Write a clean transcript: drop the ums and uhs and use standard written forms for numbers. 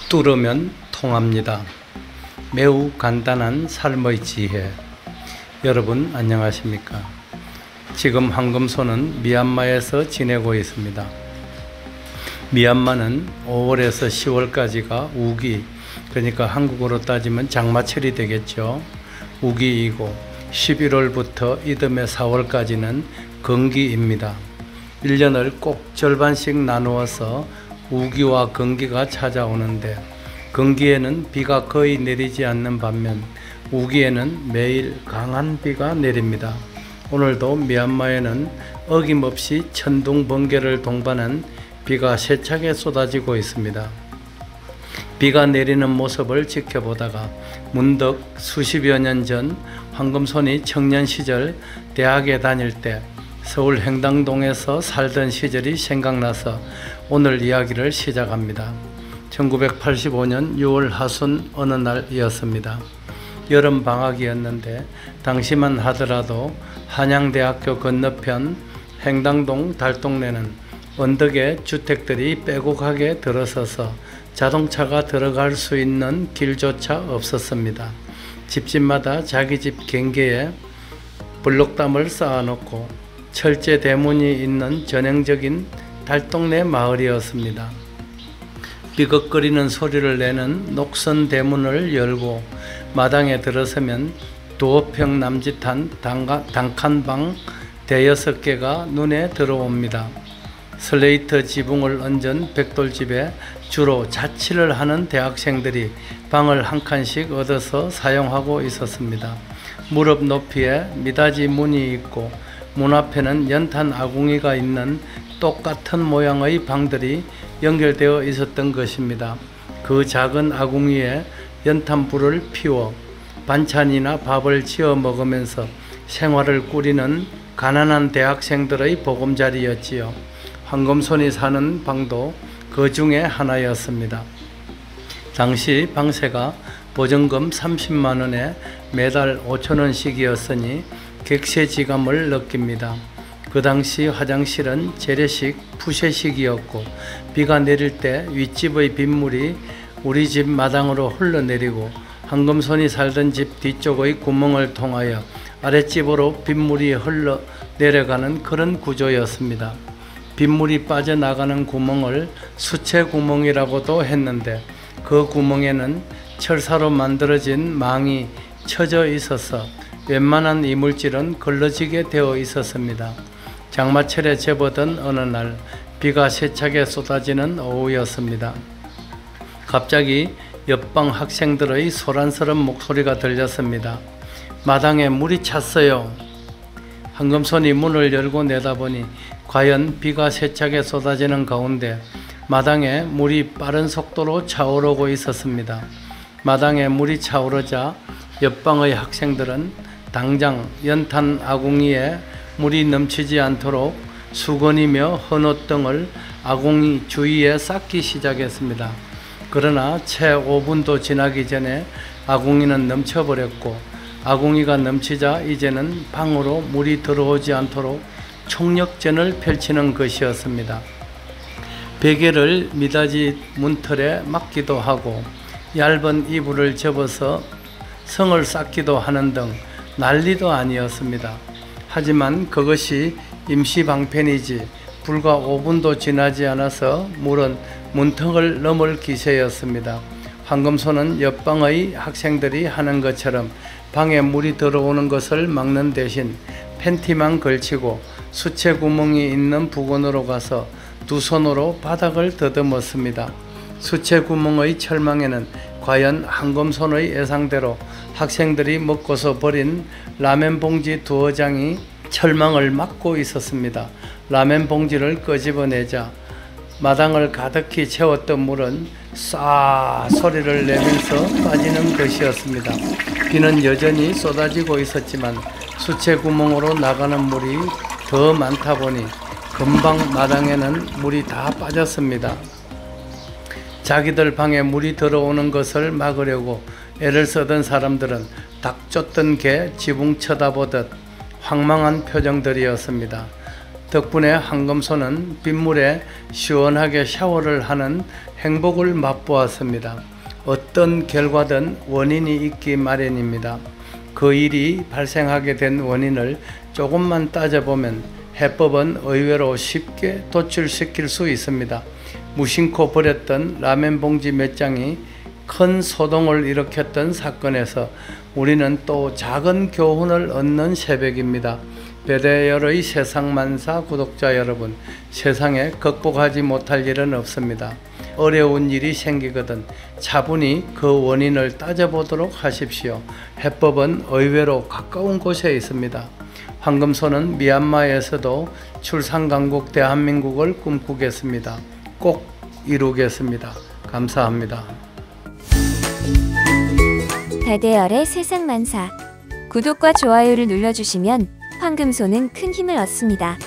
뚫으면 통합니다. 매우 간단한 삶의 지혜. 여러분 안녕하십니까? 지금 황금소는 미얀마에서 지내고 있습니다. 미얀마는 5월에서 10월까지가 우기, 그러니까 한국어로 따지면 장마철이 되겠죠. 우기이고 11월부터 이듬해 4월까지는 건기입니다. 1년을 꼭 절반씩 나누어서 우기와 건기가 찾아오는데, 건기에는 비가 거의 내리지 않는 반면 우기에는 매일 강한 비가 내립니다. 오늘도 미얀마에는 어김없이 천둥 번개를 동반한 비가 세차게 쏟아지고 있습니다. 비가 내리는 모습을 지켜보다가 문득 수십여 년 전 황금손이 청년 시절 대학에 다닐 때 서울 행당동에서 살던 시절이 생각나서 오늘 이야기를 시작합니다. 1985년 6월 하순 어느 날이었습니다. 여름 방학이었는데 당시만 하더라도 한양대학교 건너편 행당동 달동네는 언덕에 주택들이 빼곡하게 들어서서 자동차가 들어갈 수 있는 길조차 없었습니다. 집집마다 자기 집 경계에 블록담을 쌓아놓고 철제 대문이 있는 전형적인 달동네 마을이었습니다. 삐걱거리는 소리를 내는 녹선 대문을 열고 마당에 들어서면 두어 평 남짓한 단칸방 대여섯 개가 눈에 들어옵니다. 슬레이트 지붕을 얹은 벽돌집에 주로 자취를 하는 대학생들이 방을 한 칸씩 얻어서 사용하고 있었습니다. 무릎 높이에 미닫이 문이 있고 문 앞에는 연탄 아궁이가 있는 똑같은 모양의 방들이 연결되어 있었던 것입니다. 그 작은 아궁이에 연탄불을 피워 반찬이나 밥을 지어 먹으면서 생활을 꾸리는 가난한 대학생들의 보금자리였지요. 황금손이 사는 방도 그 중에 하나였습니다. 당시 방세가 보증금 30만 원에 매달 5,000원씩이었으니 객세지감을 느낍니다. 그 당시 화장실은 재래식 푸세식이었고 비가 내릴 때 윗집의 빗물이 우리 집 마당으로 흘러내리고 황금손이 살던 집 뒤쪽의 구멍을 통하여 아랫집으로 빗물이 흘러내려가는 그런 구조였습니다. 빗물이 빠져나가는 구멍을 수채구멍이라고도 했는데 그 구멍에는 철사로 만들어진 망이 쳐져 있어서 웬만한 이물질은 걸러지게 되어 있었습니다. 장마철에 접어든 어느 날 비가 세차게 쏟아지는 오후였습니다. 갑자기 옆방 학생들의 소란스러운 목소리가 들렸습니다. 마당에 물이 찼어요. 황금손이 문을 열고 내다보니 과연 비가 세차게 쏟아지는 가운데 마당에 물이 빠른 속도로 차오르고 있었습니다. 마당에 물이 차오르자 옆방의 학생들은 당장 연탄 아궁이에 물이 넘치지 않도록 수건이며 헌옷 등을 아궁이 주위에 쌓기 시작했습니다. 그러나 채 5분도 지나기 전에 아궁이는 넘쳐버렸고 아궁이가 넘치자 이제는 방으로 물이 들어오지 않도록 총력전을 펼치는 것이었습니다. 베개를 미닫이 문틀에 막기도 하고 얇은 이불을 접어서 성을 쌓기도 하는 등 난리도 아니었습니다. 하지만 그것이 임시방편이지 불과 5분도 지나지 않아서 물은 문턱을 넘을 기세였습니다. 황금손은 옆방의 학생들이 하는 것처럼 방에 물이 들어오는 것을 막는 대신 팬티만 걸치고 수채구멍이 있는 부근으로 가서 두 손으로 바닥을 더듬었습니다. 수채구멍의 철망에는 과연 황금손의 예상대로 학생들이 먹고서 버린 라면 봉지 두어 장이 철망을 막고 있었습니다. 라면 봉지를 끄집어내자 마당을 가득히 채웠던 물은 쏴 소리를 내면서 빠지는 것이었습니다. 비는 여전히 쏟아지고 있었지만 수채구멍으로 나가는 물이 더 많다 보니 금방 마당에는 물이 다 빠졌습니다. 자기들 방에 물이 들어오는 것을 막으려고 애를 쓰던 사람들은 닭 쫓던 개 지붕 쳐다보듯 황망한 표정들이었습니다. 덕분에 황금소는 빗물에 시원하게 샤워를 하는 행복을 맛보았습니다. 어떤 결과든 원인이 있기 마련입니다. 그 일이 발생하게 된 원인을 조금만 따져보면 해법은 의외로 쉽게 도출시킬 수 있습니다. 무심코 버렸던 라면 봉지 몇 장이 큰 소동을 일으켰던 사건에서 우리는 또 작은 교훈을 얻는 새벽입니다. 배대열의 세상만사 구독자 여러분, 세상에 극복하지 못할 일은 없습니다. 어려운 일이 생기거든 차분히 그 원인을 따져보도록 하십시오. 해법은 의외로 가까운 곳에 있습니다. 황금소는 미얀마에서도 출산강국 대한민국을 꿈꾸겠습니다. 꼭 이루겠습니다. 감사합니다. 배대열의 세상만사 구독과 좋아요를 눌러주시면 황금소는 큰 힘을 얻습니다.